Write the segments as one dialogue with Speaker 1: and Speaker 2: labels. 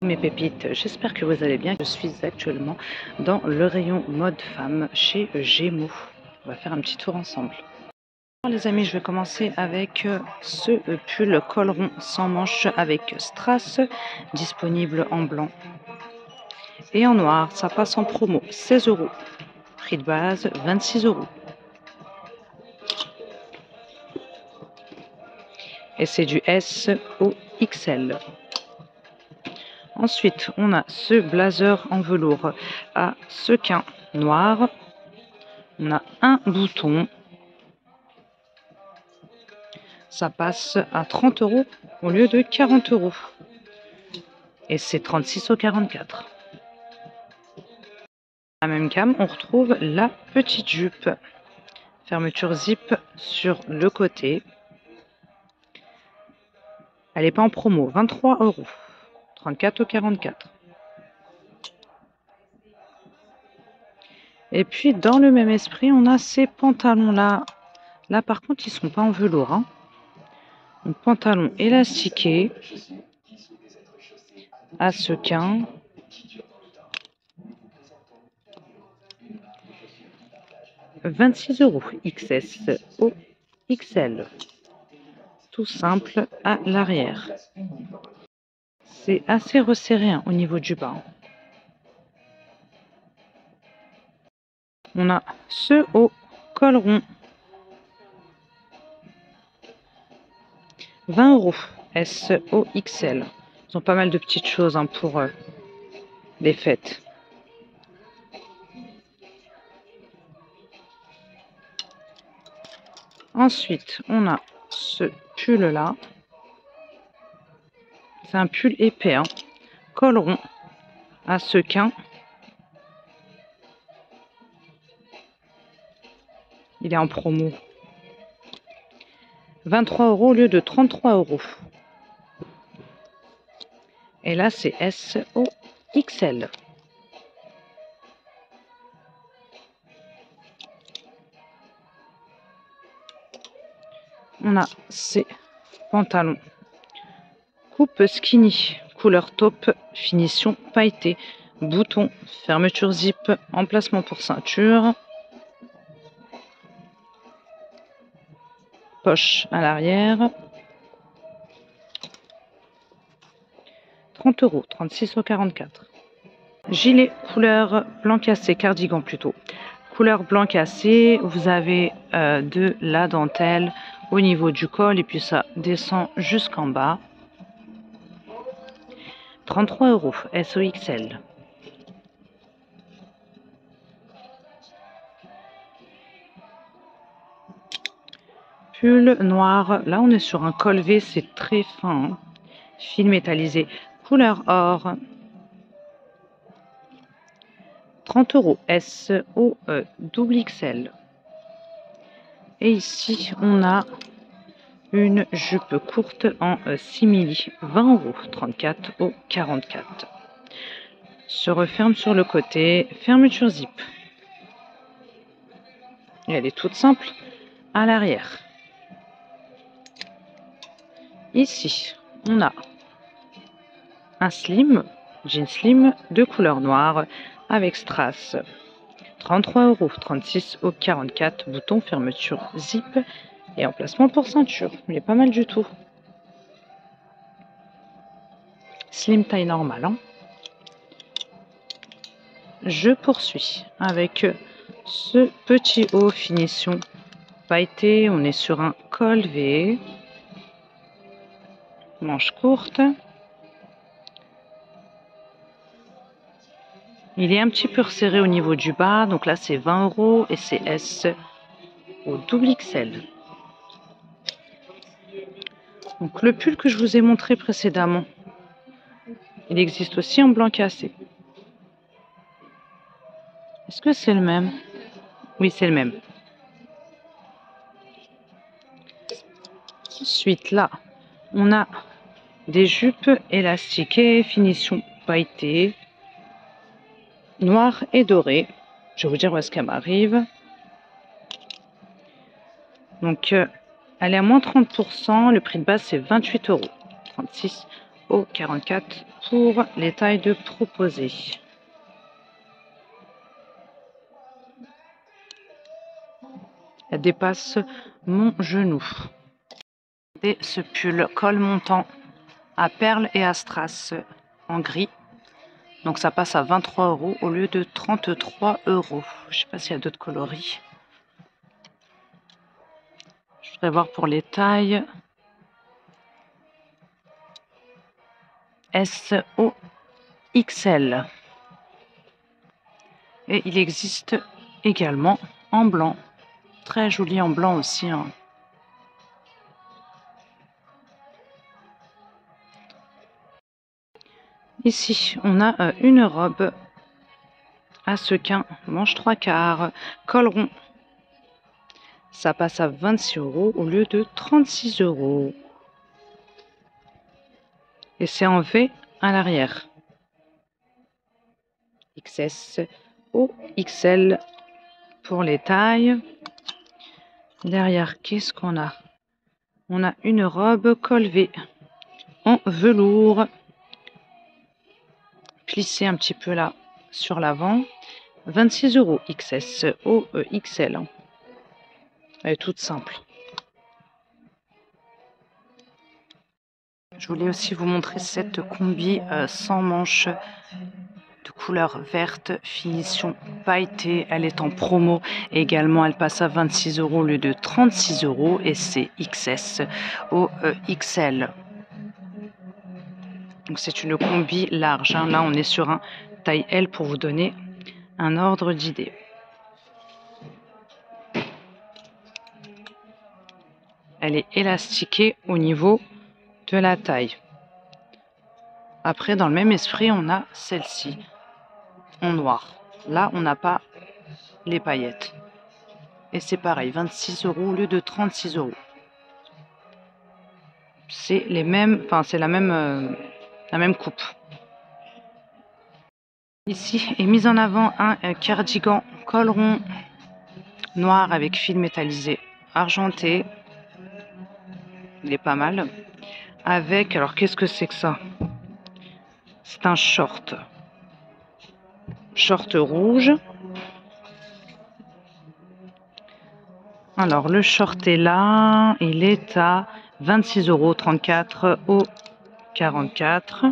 Speaker 1: Mes pépites, j'espère que vous allez bien. Je suis actuellement dans le rayon mode femme chez Gémeaux. On va faire un petit tour ensemble. Alors les amis, je vais commencer avec ce pull col rond sans manches avec strass, disponible en blanc et en noir. Ça passe en promo 16 €. Prix de base 26 €. Et c'est du S au XL. Ensuite, on a ce blazer en velours à sequin noir. On a un bouton. Ça passe à 30 € au lieu de 40 €. Et c'est 36 au 44. La même gamme, on retrouve la petite jupe. Fermeture zip sur le côté. Elle n'est pas en promo, 23 €. 34 au 44. Et puis, dans le même esprit, on a ces pantalons-là. Là, par contre, ils ne sont pas en velours. Hein. Donc, pantalon élastiqué à sequin. « 26 € XS au XL. Tout simple à l'arrière. C'est assez resserré hein, au niveau du bas. On a ceux au col rond. 20 € S au XL. Ils ont pas mal de petites choses hein, pour les fêtes. Ensuite, on a ce pull là. C'est un pull épais, hein. Col rond à sequin. Il est en promo. 23 € au lieu de 33 €. Et là, c'est S au XL. On a ces pantalons coupe skinny, couleur taupe, finition pailletée, bouton, fermeture zip, emplacement pour ceinture, poche à l'arrière, 30 €, 36 au 44. Gilet couleur blanc cassé, cardigan plutôt. Couleur blanc cassé, vous avez de la dentelle au niveau du col et puis ça descend jusqu'en bas. 33 € SOXL. Pull noir, là on est sur un col V, c'est très fin. Hein. Fil métallisé, couleur or. 30 € S au double XL. Et ici on a une jupe courte en simili, 20 €, 34 au 44. Se referme sur le côté, fermeture zip. Et elle est toute simple à l'arrière. Ici, on a un slim, jean slim de couleur noire avec strass. 33 €, 36 au 44, bouton fermeture zip et emplacement pour ceinture. Il est pas mal du tout. Slim taille normale. Hein. Je poursuis avec ce petit haut finition pailleté. On est sur un col V. Manche courte. Il est un petit peu resserré au niveau du bas. Donc là, c'est 20 € et c'est S au double XL. Donc le pull que je vous ai montré précédemment, il existe aussi en blanc cassé. Est-ce que c'est le même? Oui, c'est le même. Ensuite, là, on a des jupes élastiquées, finition pailletée, noire et dorée. Je vais vous dire où est-ce qu'elle m'arrive. Donc, elle est à moins 30%. Le prix de base, c'est 28 €. 36 au 44 pour les tailles de proposées. Elle dépasse mon genou. Et ce pull col montant à perles et à strass en gris. Donc ça passe à 23 € au lieu de 33 €. Je ne sais pas s'il y a d'autres coloris. Je voudrais voir pour les tailles. S, O, XL. Et il existe également en blanc. Très joli en blanc aussi, hein. Ici, on a une robe à sequin, manche 3/4, col rond. Ça passe à 26 € au lieu de 36 €. Et c'est en V à l'arrière. XS, O, XL pour les tailles. Derrière, qu'est-ce qu'on a? On a une robe col V en velours, plissée un petit peu là sur l'avant. 26 € XS, O, XL. Elle est toute simple. Je voulais aussi vous montrer cette combi sans manches de couleur verte, finition pailletée. Elle est en promo. Et également, elle passe à 26 € au lieu de 36 € et c'est XS au XL. Donc c'est une combi large, hein. Là, on est sur un taille L pour vous donner un ordre d'idée. Elle est élastiquée au niveau de la taille. Après, dans le même esprit, on a celle-ci en noir. Là, on n'a pas les paillettes. Et c'est pareil, 26 € au lieu de 36 €. C'est les mêmes, enfin c'est la même coupe. Ici est mis en avant un cardigan col rond noir avec fil métallisé argenté. Il est pas mal. Avec, alors qu'est-ce que c'est que ça? C'est un short. Short rouge. Alors le short est là, il est à 26 €, 34 au 44.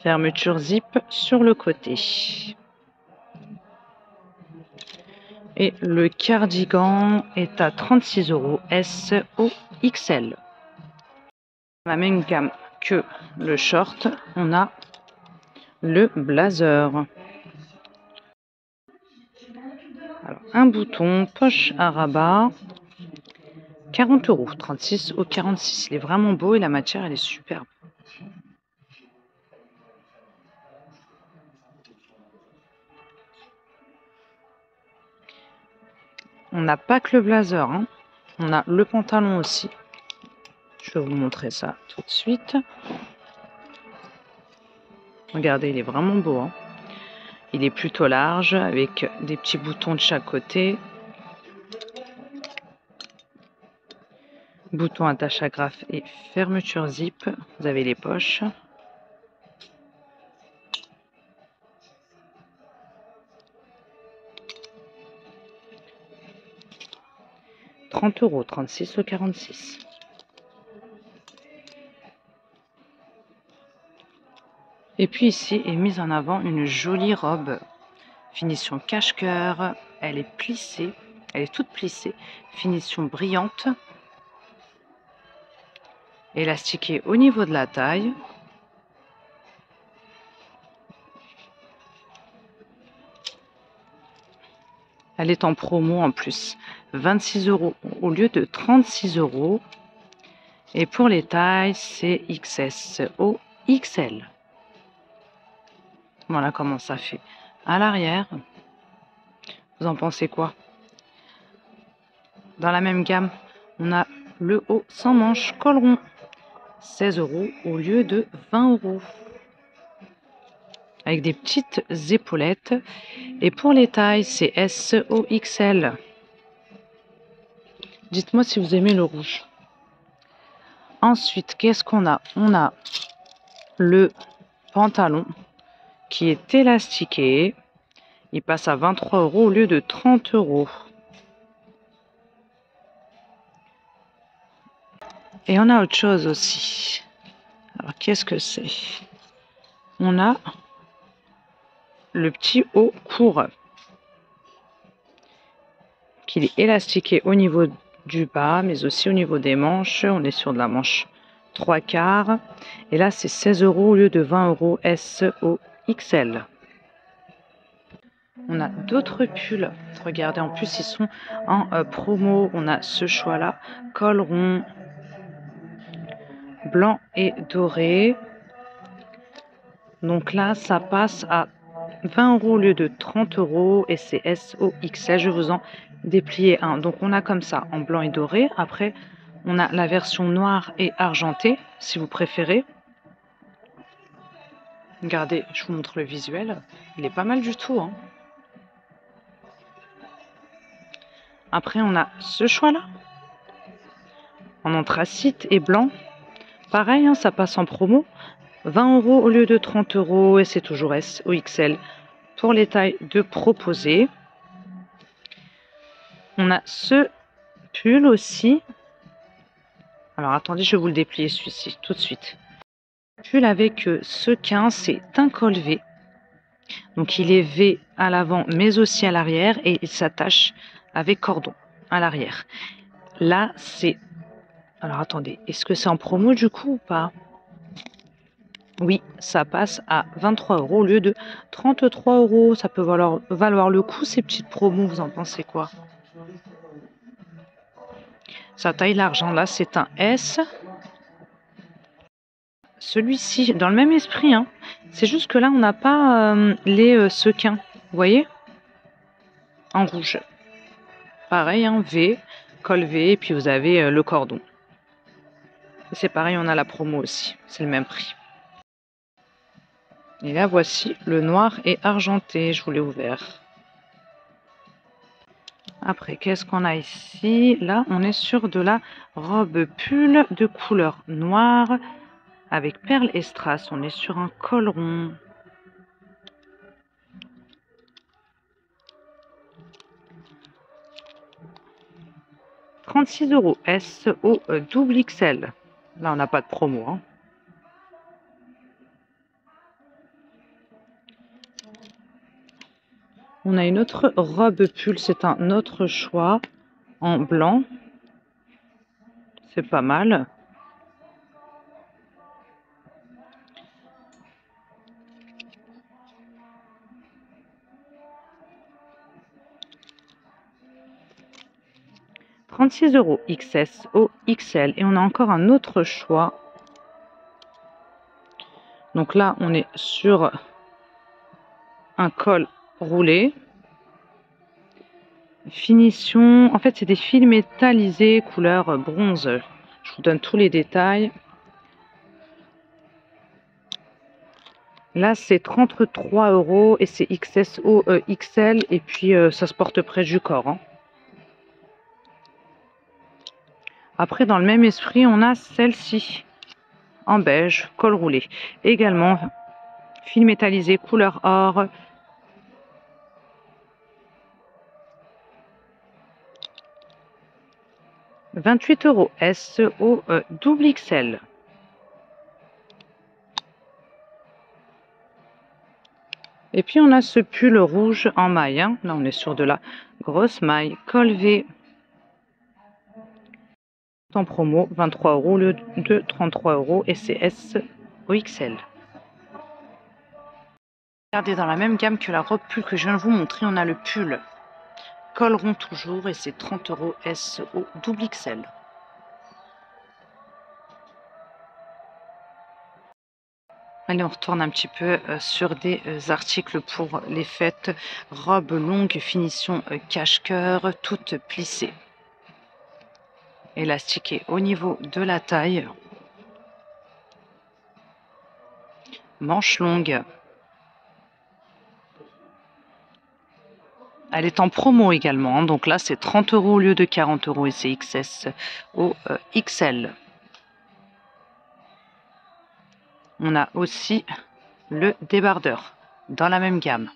Speaker 1: Fermeture zip sur le côté. Et le cardigan est à 36 € S au XL. La même gamme que le short, on a le blazer. Alors, un bouton, poche à rabat, 40 €, 36 au 46. Il est vraiment beau et la matière, elle est superbe. On n'a pas que le blazer, hein. On a le pantalon aussi. Je vais vous montrer ça tout de suite. Regardez, il est vraiment beau, hein. Il est plutôt large avec des petits boutons de chaque côté. Bouton attache agrafe et fermeture zip. Vous avez les poches. « 30 €, 36 au 46. Et puis ici est mise en avant une jolie robe. Finition cache-cœur. Elle est plissée. Elle est toute plissée. Finition brillante. Élastiquée au niveau de la taille. Elle est en promo en plus. 26 € au lieu de 36 €. Et pour les tailles, c'est XS au XL. Voilà comment ça fait à l'arrière. Vous en pensez quoi? Dans la même gamme, on a le haut sans manche col rond. 16 € au lieu de 20 €. Avec des petites épaulettes. Et pour les tailles, c'est S au XL. Dites-moi si vous aimez le rouge. Ensuite, qu'est-ce qu'on a? On a le pantalon qui est élastiqué. Il passe à 23 € au lieu de 30 €. Et on a autre chose aussi. Alors, qu'est-ce que c'est? On a le petit haut court qui est élastiqué au niveau du bas, mais aussi au niveau des manches. On est sur de la manche 3/4. Et là, c'est 16 € au lieu de 20 € SO XL. On a d'autres pulls. Regardez, en plus, ils sont en promo. On a ce choix-là, col rond, blanc et doré. Donc là, ça passe à 20 € au lieu de 30 € et c'est SOXL. Je vais vous en déplier un. Donc on a comme ça en blanc et doré. Après, on a la version noire et argentée, si vous préférez. Regardez, je vous montre le visuel. Il est pas mal du tout, hein. Après, on a ce choix-là, en anthracite et blanc. Pareil, hein, ça passe en promo. 20 € au lieu de 30 € et c'est toujours SOXL pour les tailles de proposer. On a ce pull aussi. Alors attendez, je vais vous le déplier celui-ci tout de suite. Pull avec ce quin, c'est un col V. Donc il est V à l'avant mais aussi à l'arrière et il s'attache avec cordon à l'arrière. Là c'est... Alors attendez, est-ce que c'est en promo du coup ou pas? Oui, ça passe à 23 € au lieu de 33 €. Ça peut valoir le coup ces petites promos, vous en pensez quoi? Sa taille large, hein, là c'est un S. Celui-ci, dans le même esprit, hein. C'est juste que là on n'a pas les sequins, vous voyez? En rouge. Pareil, hein, V, col V, et puis vous avez le cordon. C'est pareil, on a la promo aussi, c'est le même prix. Et là, voici le noir et argenté, je vous l'ai ouvert. Après, qu'est-ce qu'on a ici? Là, on est sur de la robe pull de couleur noire avec perles et strass. On est sur un col rond. « 36 € SO double XL. Là, on n'a pas de promo, hein. On a une autre robe pull, c'est un autre choix en blanc. C'est pas mal. « 36 € XSO XL. Et on a encore un autre choix. Donc là, on est sur un col roulé. Finition, en fait, c'est des fils métallisés couleur bronze. Je vous donne tous les détails. Là, c'est 33 € et c'est XSO XL. Et puis, ça se porte près du corps, hein. Après, dans le même esprit, on a celle-ci en beige, col roulé. Également, fil métallisé couleur or. « 28 € SO double XL. » Et puis on a ce pull rouge en maille, hein. Là on est sur de la grosse maille, col V. En promo, 23 € au lieu de 33 € et c'est SOXL. Regardez, dans la même gamme que la robe pull que je viens de vous montrer, on a le pull col rond toujours et c'est 30 € SO double XL. Allez, on retourne un petit peu sur des articles pour les fêtes. Robe longue, finition cache-cœur, toute plissée. Élastiquée au niveau de la taille. Manche longue. Elle est en promo également, hein. Donc là, c'est 30 € au lieu de 40 € et c'est XS au XL. On a aussi le débardeur dans la même gamme.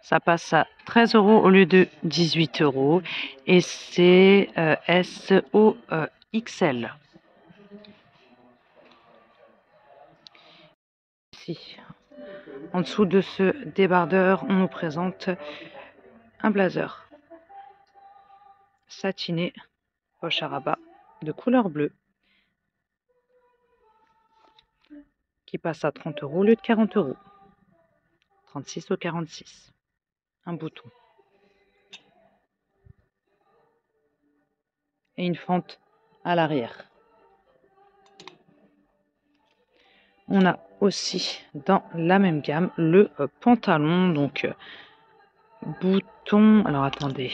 Speaker 1: Ça passe à 13 € au lieu de 18 € et c'est SOXL. Ici, en dessous de ce débardeur, on nous présente un blazer satiné, poche à rabat de couleur bleue qui passe à 30 € au lieu de 40 €. 36 au 46. Un bouton. Et une fente à l'arrière. On a aussi dans la même gamme le pantalon, donc bouton, alors attendez,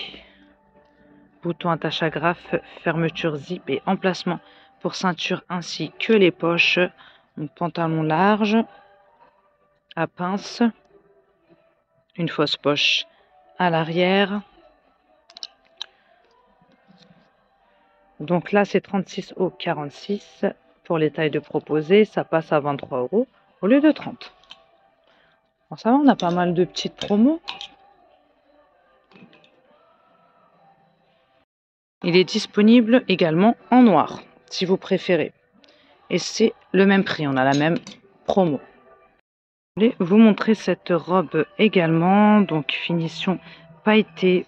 Speaker 1: bouton attache agrafe, fermeture zip et emplacement pour ceinture ainsi que les poches. Donc pantalon large à pince, une fausse poche à l'arrière. Donc là c'est 36 au 46 pour les tailles de proposées, ça passe à 23 € au lieu de 30. Bon, ça va, on a pas mal de petites promos. Il est disponible également en noir, si vous préférez. Et c'est le même prix, on a la même promo. Je vais vous montrer cette robe également, donc finition pailletée.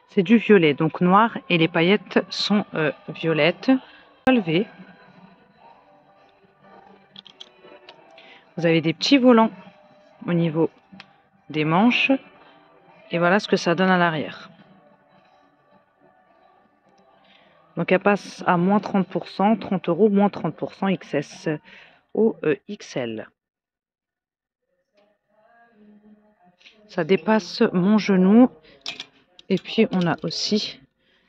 Speaker 1: C'est du violet, donc noir, et les paillettes sont violettes. Relevées. Vous avez des petits volants au niveau des manches. Et voilà ce que ça donne à l'arrière. Donc elle passe à moins 30%, 30 €, moins 30% XS au XL. Ça dépasse mon genou. Et puis on a aussi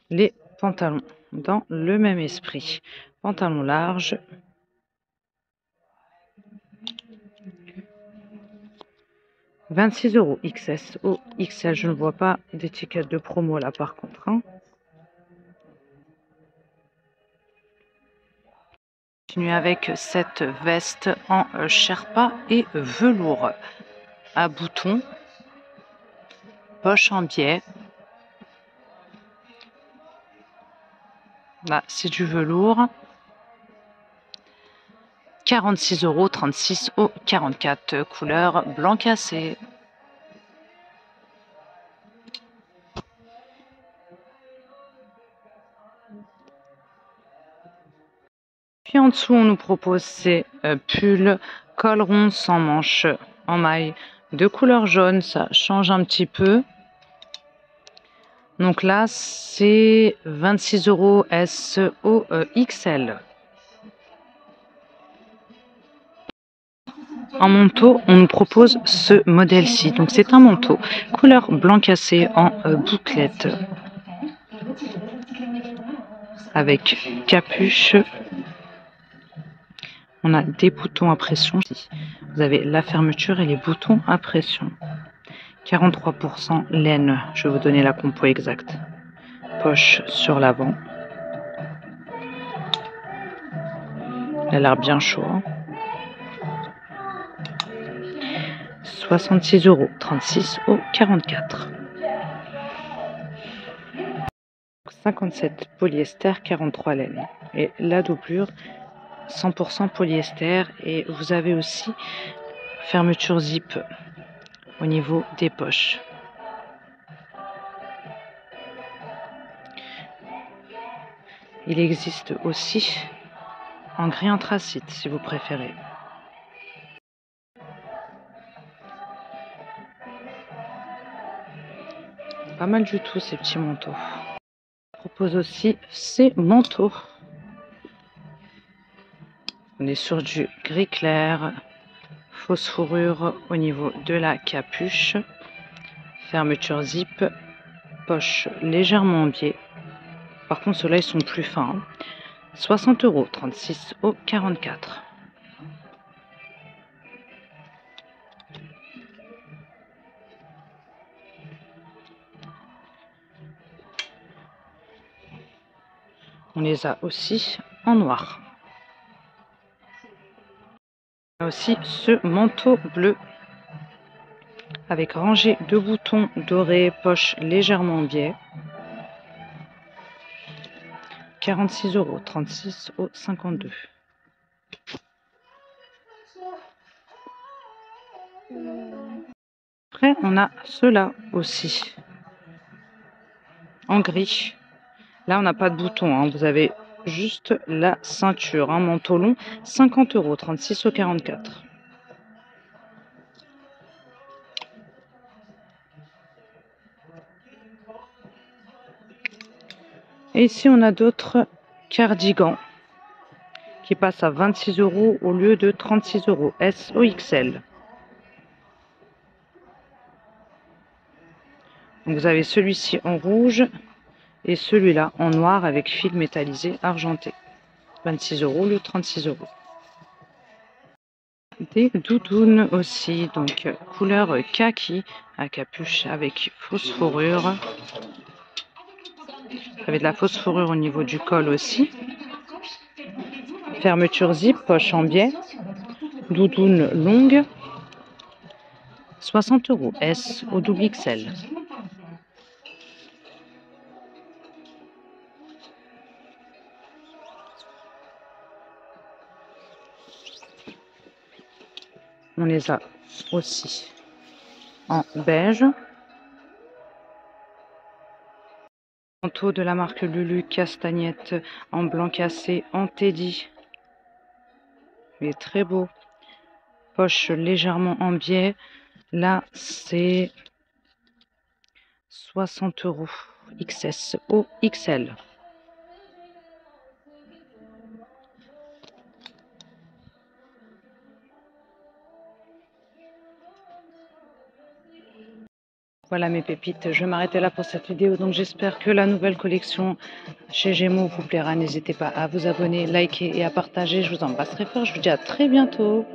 Speaker 1: les pantalons dans le même esprit. Pantalon large. « 26 € XS au XL. Je ne vois pas d'étiquette de promo là par contre. Continue avec cette veste en sherpa et velours à boutons, poche en biais. Là, c'est du velours. 46 €, 36 au 44, couleur blanc cassé. Puis en dessous, on nous propose ces pulls col rond sans manches en maille de couleur jaune. Ça change un petit peu. Donc là, c'est 26 € SOXL. En manteau, on nous propose ce modèle-ci. Donc c'est un manteau couleur blanc cassé en bouclette avec capuche. On a des boutons à pression. Vous avez la fermeture et les boutons à pression. 43% laine. Je vais vous donner la compo exacte. Poche sur l'avant. Elle a l'air bien chaud. 66 €, 36 au 44. 57 polyester, 43 laine. Et la doublure, 100% polyester. Et vous avez aussi fermeture zip au niveau des poches. Il existe aussi en gris anthracite si vous préférez. Pas mal du tout ces petits manteaux. Je propose aussi ces manteaux. On est sur du gris clair, fausse fourrure au niveau de la capuche, fermeture zip, poche légèrement en biais. Par contre, ceux-là, ils sont plus fins. 60 €, 36 au 44. On les a aussi en noir. On a aussi ce manteau bleu avec rangée de boutons dorés, poche légèrement en biais. 46 €, 36 au 52. Après, on a ceux-là aussi, en gris. Là, on n'a pas de bouton, hein. Vous avez juste la ceinture, un manteau long, 50 €, 36 au 44. Et ici, on a d'autres cardigans qui passent à 26 € au lieu de 36 €, S au XL. Donc, vous avez celui-ci en rouge et celui-là en noir avec fil métallisé argenté. 26 € au lieu de 36 €. Des doudounes aussi, donc couleur kaki à capuche avec fausse fourrure. Vous avez de la fausse fourrure au niveau du col aussi. Fermeture zip, poche en biais. Doudoune longue. 60 €, S au double XL. On les a aussi en beige. Manteau de la marque Lulu Castagnette en blanc cassé en teddy. Il est très beau. Poche légèrement en biais. Là, c'est 60 €, XS au XL. Voilà mes pépites, je vais m'arrêter là pour cette vidéo. Donc j'espère que la nouvelle collection chez Gémeaux vous plaira. N'hésitez pas à vous abonner, liker et à partager. Je vous embrasse très fort. Je vous dis à très bientôt.